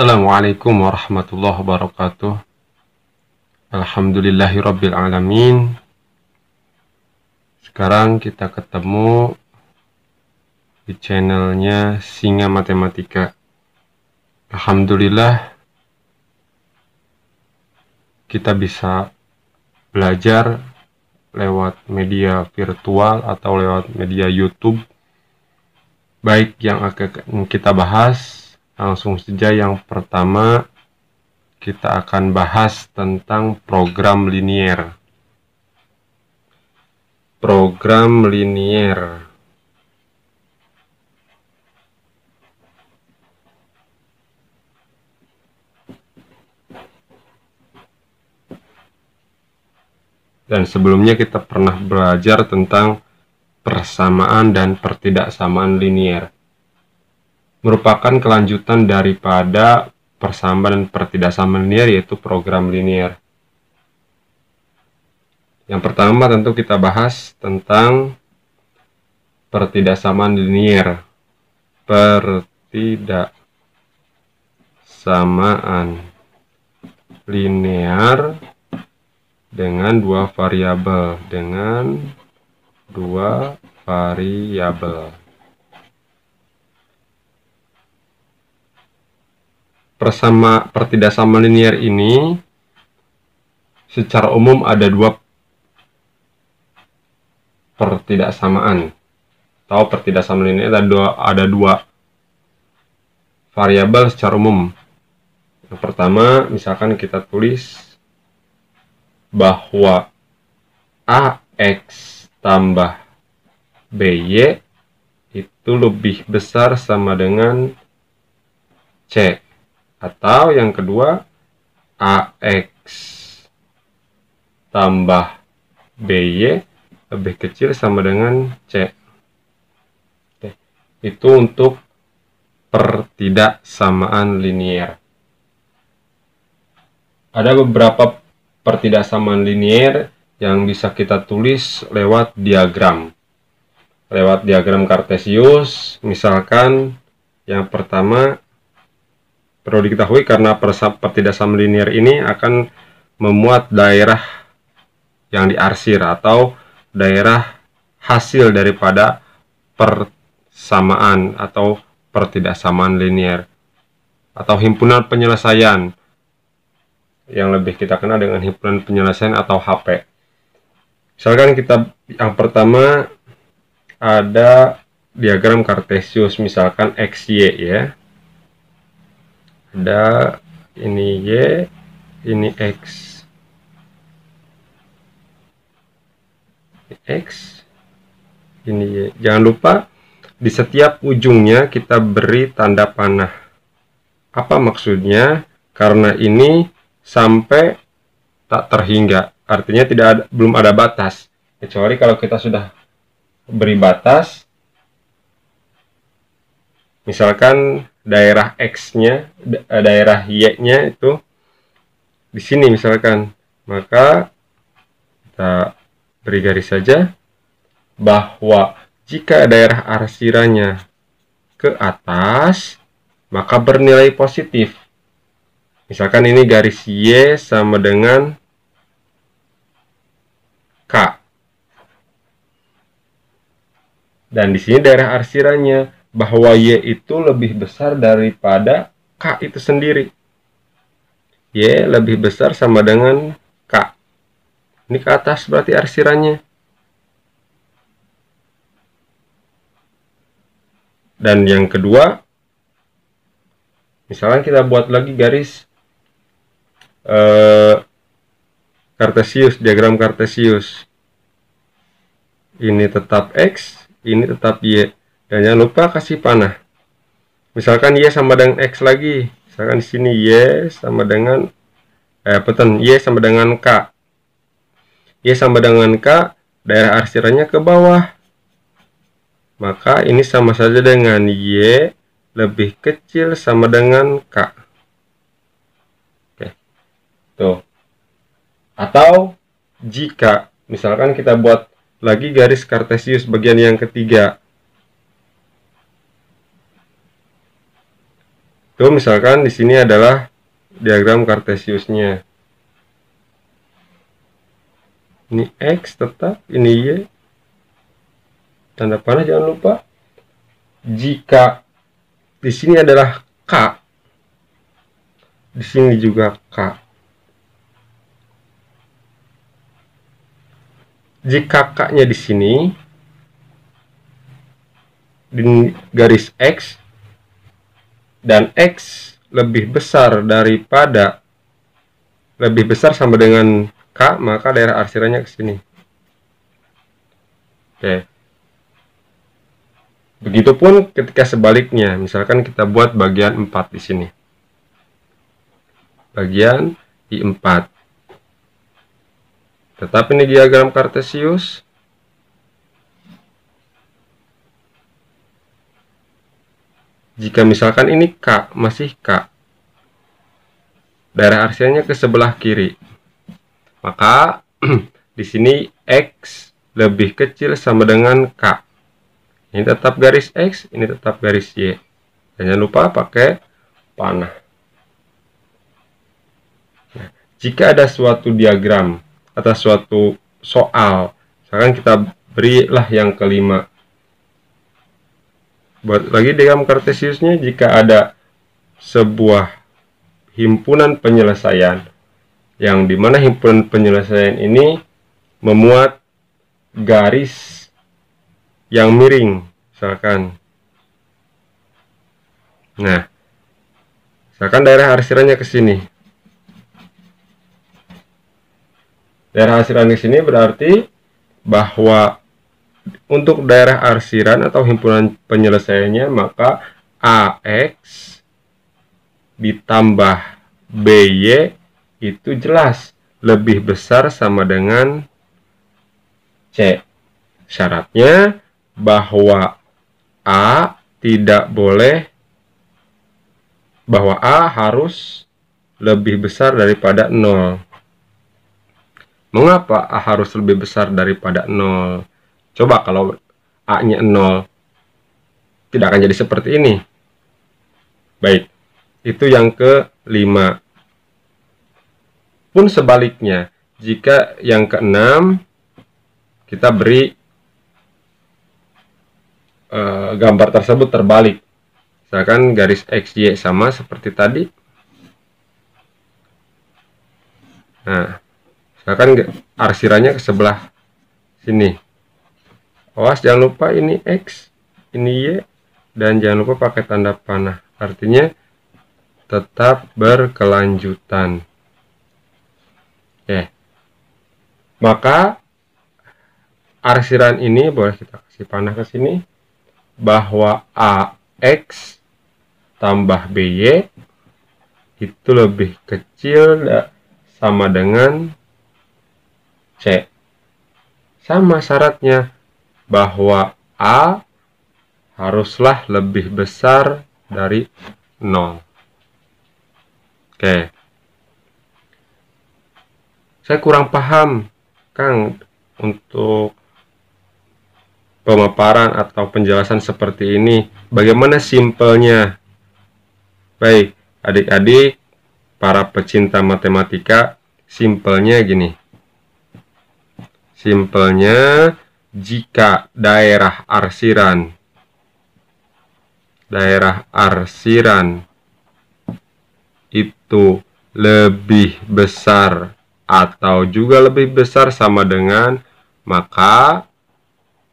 Assalamualaikum warahmatullahi wabarakatuh. Alhamdulillahirabbil alamin. Sekarang kita ketemu di channelnya Singa Matematika. Alhamdulillah kita bisa belajar lewat media virtual atau lewat media YouTube. Baik, yang akan kita bahas, langsung saja yang pertama kita akan bahas tentang program linier. Program linier. Dan sebelumnya kita pernah belajar tentang persamaan dan pertidaksamaan linier. Merupakan kelanjutan daripada persamaan dan pertidaksamaan linier, yaitu program linier. Yang pertama tentu kita bahas tentang pertidaksamaan linier. Pertidaksamaan linear dengan dua variabel, Pertidaksamaan linier ini secara umum ada dua pertidaksamaan atau pertidaksamaan linier, ada dua variabel secara umum. Yang pertama, misalkan kita tulis bahwa AX tambah BY itu lebih besar sama dengan C. Atau yang kedua, AX tambah BY lebih kecil sama dengan C. Oke. Itu untuk pertidaksamaan linier. Ada beberapa pertidaksamaan linier yang bisa kita tulis lewat diagram. Lewat diagram Kartesius, misalkan yang pertama perlu diketahui karena pertidaksamaan linier ini akan memuat daerah yang diarsir atau daerah hasil daripada persamaan atau pertidaksamaan linier atau himpunan penyelesaian, yang lebih kita kenal dengan himpunan penyelesaian atau HP. Misalkan kita yang pertama ada diagram Kartesius, misalkan XY ya. Ada ini Y, ini X. Ini Y. Jangan lupa di setiap ujungnya kita beri tanda panah. Apa maksudnya? Karena ini sampai tak terhingga, artinya belum ada batas, kecuali kalau kita sudah beri batas, misalkan daerah X-nya, daerah Y-nya itu di sini misalkan, maka kita beri garis saja bahwa jika daerah arsirannya ke atas maka bernilai positif. Misalkan ini garis Y sama dengan K. Dan di sini daerah arsirannya bahwa Y itu lebih besar daripada K itu sendiri. Y lebih besar sama dengan K. Ini ke atas berarti arsirannya. Dan yang kedua, misalkan kita buat lagi garis Kartesius, diagram Kartesius. Ini tetap X, ini tetap Y. Dan jangan lupa kasih panah. Misalkan Y sama dengan X lagi. Misalkan di sini Y sama dengan Y sama dengan K. Y sama dengan K, daerah arsirannya ke bawah. Maka ini sama saja dengan Y lebih kecil sama dengan K. Tuh. Atau jika misalkan kita buat lagi garis Kartesius bagian yang ketiga, Itu misalkan di sini adalah diagram kartesiusnya. Ini X tetap, ini Y. Tanda panah jangan lupa. Jika di sini adalah K, di sini juga K. Jika K-nya di sini di garis X dan X lebih besar sama dengan K, maka daerah arsirannya ke sini. Oke. Begitupun ketika sebaliknya, misalkan kita buat bagian 4 di sini. Bagian I4. Tetap ini diagram kartesius. Jika misalkan ini K, masih K, daerah arsirannya ke sebelah kiri, maka di sini X lebih kecil sama dengan K. Ini tetap garis X, ini tetap garis Y. Dan jangan lupa pakai panah. Nah, jika ada suatu diagram atau suatu soal, misalkan kita berilah yang kelima. Buat lagi diagram kartesiusnya, jika ada sebuah himpunan penyelesaian, yang dimana himpunan penyelesaian ini memuat garis yang miring, misalkan. Nah, misalkan daerah arsirannya ke sini. Daerah arsiran ke sini berarti bahwa untuk daerah arsiran atau himpunan penyelesaiannya, maka AX ditambah BY itu jelas lebih besar sama dengan C. Syaratnya bahwa A harus lebih besar daripada 0. Mengapa A harus lebih besar daripada 0? Coba kalau A-nya 0, tidak akan jadi seperti ini. Baik, itu yang ke-5. Pun sebaliknya, jika yang ke-6, kita beri gambar tersebut terbalik. Misalkan garis XY sama seperti tadi. Nah, misalkan arsirannya ke sebelah sini. Awas jangan lupa ini X, ini Y, dan jangan lupa pakai tanda panah. Artinya tetap berkelanjutan. Oke. Maka arsiran ini boleh kita kasih panah ke sini, bahwa AX tambah BY itu lebih kecil sama dengan C. Sama syaratnya, bahwa A haruslah lebih besar dari 0. Oke. Saya kurang paham, Kang, untuk pemaparan atau penjelasan seperti ini. Bagaimana simpelnya? Baik, adik-adik, para pecinta matematika, simpelnya gini. Simpelnya, jika daerah arsiran itu lebih besar atau juga lebih besar sama dengan, maka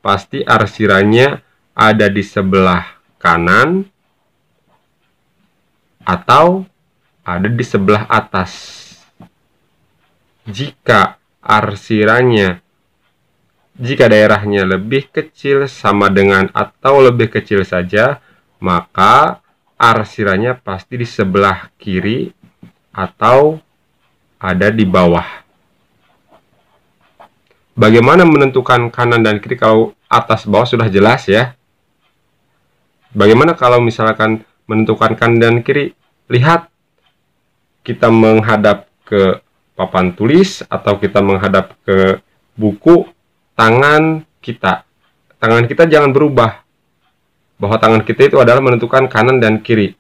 pasti arsirannya ada di sebelah kanan atau ada di sebelah atas. Jika daerahnya lebih kecil sama dengan atau lebih kecil saja, maka arsirannya pasti di sebelah kiri atau ada di bawah. Bagaimana menentukan kanan dan kiri kalau atas bawah sudah jelas ya. Bagaimana kalau misalkan menentukan kanan dan kiri? Lihat, kita menghadap ke papan tulis atau kita menghadap ke buku, tangan kita jangan berubah, bahwa tangan kita itu adalah menentukan kanan dan kiri.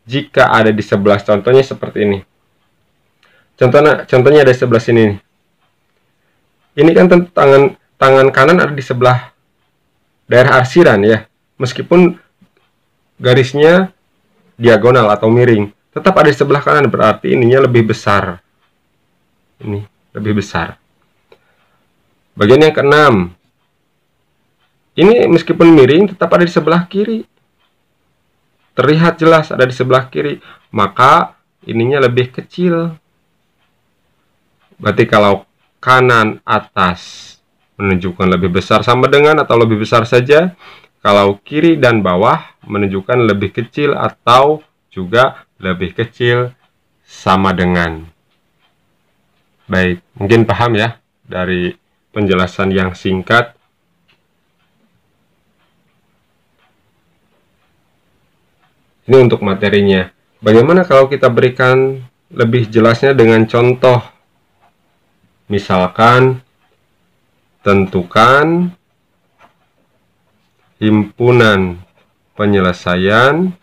jika ada di sebelah. Contohnya seperti ini. Contohnya ada di sebelah sini nih. Ini kan tangan kanan ada di sebelah daerah arsiran ya. Meskipun garisnya diagonal atau miring, tetap ada di sebelah kanan, berarti ininya lebih besar. Ini lebih besar. Bagian yang keenam. Ini meskipun miring tetap ada di sebelah kiri. Terlihat jelas ada di sebelah kiri, maka ininya lebih kecil. Berarti kalau kanan atas menunjukkan lebih besar sama dengan atau lebih besar saja, kalau kiri dan bawah menunjukkan lebih kecil atau juga lebih kecil sama dengan. Baik, mungkin paham ya dari penjelasan yang singkat. Ini untuk materinya. Bagaimana kalau kita berikan lebih jelasnya dengan contoh? Misalkan, tentukan himpunan penyelesaian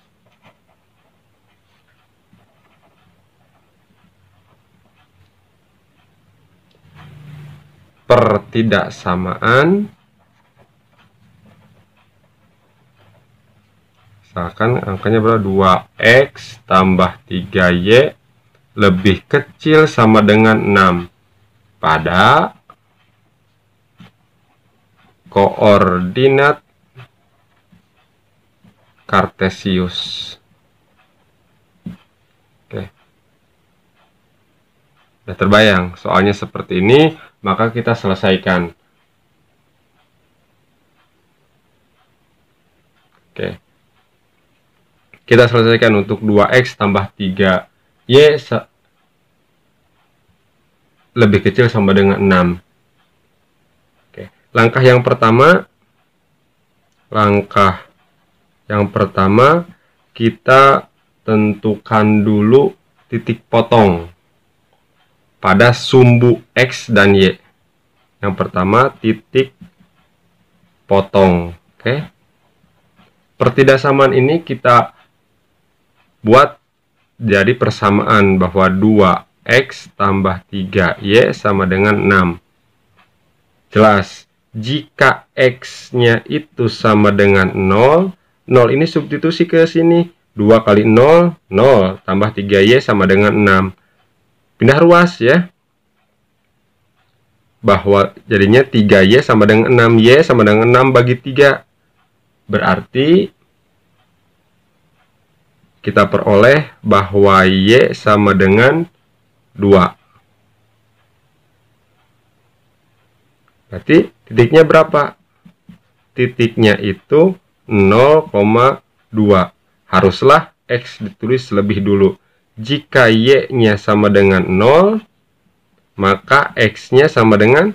pertidaksamaan, misalkan angkanya berapa? 2x tambah 3y lebih kecil sama dengan 6 pada koordinat Kartesius. Oke. Sudah terbayang soalnya seperti ini, maka kita selesaikan. Oke. Kita selesaikan untuk 2x tambah 3y lebih kecil sama dengan 6. Oke. Langkah yang pertama kita tentukan dulu titik potong pada sumbu x dan y. Yang pertama titik potong. Oke. Pertidaksamaan ini kita buat jadi persamaan bahwa 2x tambah 3y sama dengan 6. Jelas, jika x-nya itu sama dengan 0, 0 ini substitusi ke sini. 2 kali 0, 0, tambah 3y sama dengan 6. Pindah ruas ya. Bahwa jadinya 3y sama dengan 6, y sama dengan 6 bagi 3. Berarti kita peroleh bahwa y sama dengan 2. Berarti titiknya berapa? Titiknya itu 0,2. Haruslah x ditulis lebih dulu. Jika y-nya sama dengan 0, maka x-nya sama dengan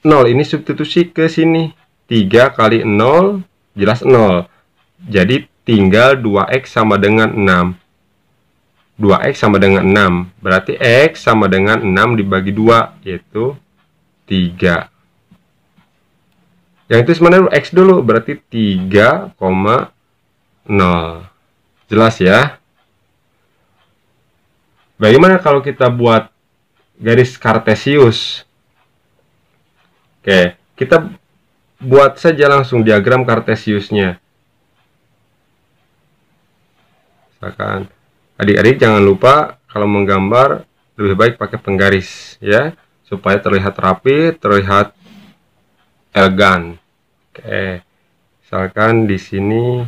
0. Ini substitusi ke sini. 3 kali 0 jelas 0. Jadi tinggal 2x sama dengan 6. 2x sama dengan 6. Berarti x sama dengan 6 dibagi 2, yaitu 3. Yang itu sebenarnya x dulu, berarti 3,0. Jelas ya? Bagaimana kalau kita buat garis Kartesius? Oke, kita buat saja langsung diagram Kartesiusnya. Misalkan, adik-adik jangan lupa kalau menggambar lebih baik pakai penggaris ya, supaya terlihat rapi, terlihat elegan. Oke. Misalkan di sini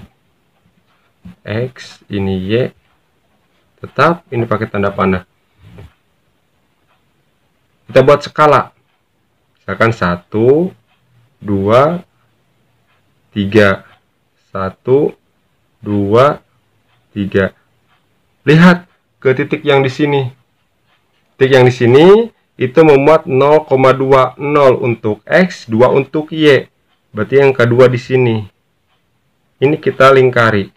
x, ini y, tetap ini pakai tanda panah. Kita buat skala. Misalkan 1, 2, 3. 1, 2, 3. Lihat ke titik yang di sini. Titik yang di sini itu memuat 0,20 untuk x, 2 untuk y. Berarti yang kedua di sini. Ini kita lingkari.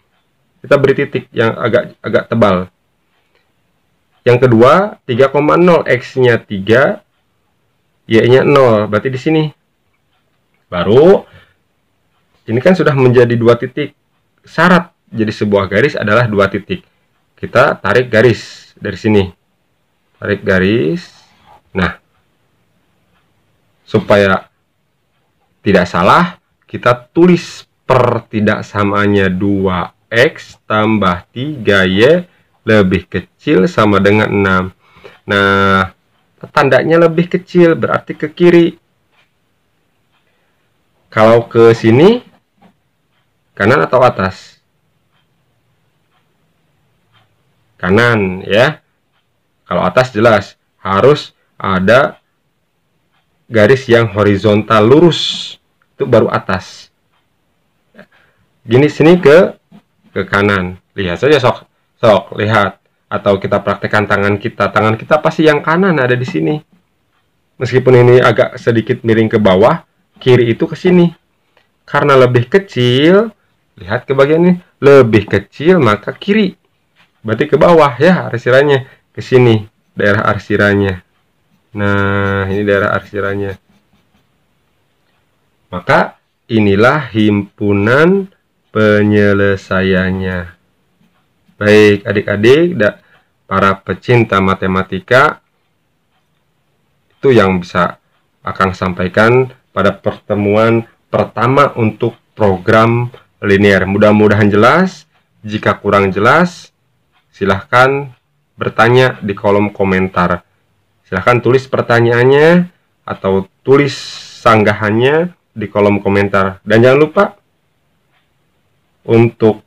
Kita beri titik yang agak tebal. Yang kedua 3,0, x-nya 3, y-nya 0. Berarti di sini. Baru ini kan sudah menjadi 2 titik. Syarat jadi sebuah garis adalah 2 titik. Kita tarik garis dari sini. Tarik garis. Nah, supaya tidak salah, kita tulis per tidak samanya 2x tambah 3y lebih kecil sama dengan 6. Nah, tandanya lebih kecil berarti ke kiri. Kalau ke sini, kanan atau atas? Kanan ya. Kalau atas jelas harus ada garis yang horizontal lurus, itu baru atas. Gini sini ke kanan. Lihat saja sok lihat, atau kita praktekkan tangan kita pasti yang kanan ada di sini. Meskipun ini agak sedikit miring ke bawah, kiri itu ke sini. Karena lebih kecil, lihat ke bagian ini, lebih kecil maka kiri. Berarti ke bawah ya arsiranya. Ke sini daerah arsiranya. Nah, ini daerah arsiranya. Maka inilah himpunan penyelesaiannya. Baik adik-adik, para pecinta matematika, itu yang bisa akan sampaikan pada pertemuan pertama untuk program linear. Mudah-mudahan jelas. Jika kurang jelas, silahkan bertanya di kolom komentar. Silahkan tulis pertanyaannya atau tulis sanggahannya di kolom komentar. Dan jangan lupa untuk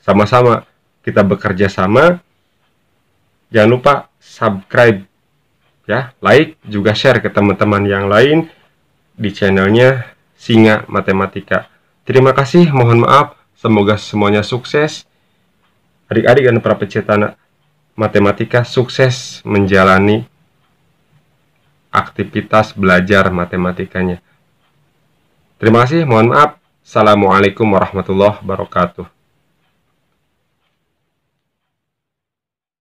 sama-sama kita bekerja sama. Jangan lupa subscribe ya, like, juga share ke teman-teman yang lain di channelnya Singa Matematika. Terima kasih, mohon maaf, semoga semuanya sukses. Adik-adik dan para pecinta matematika sukses menjalani aktivitas belajar matematikanya. Terima kasih, mohon maaf. Assalamualaikum warahmatullahi wabarakatuh.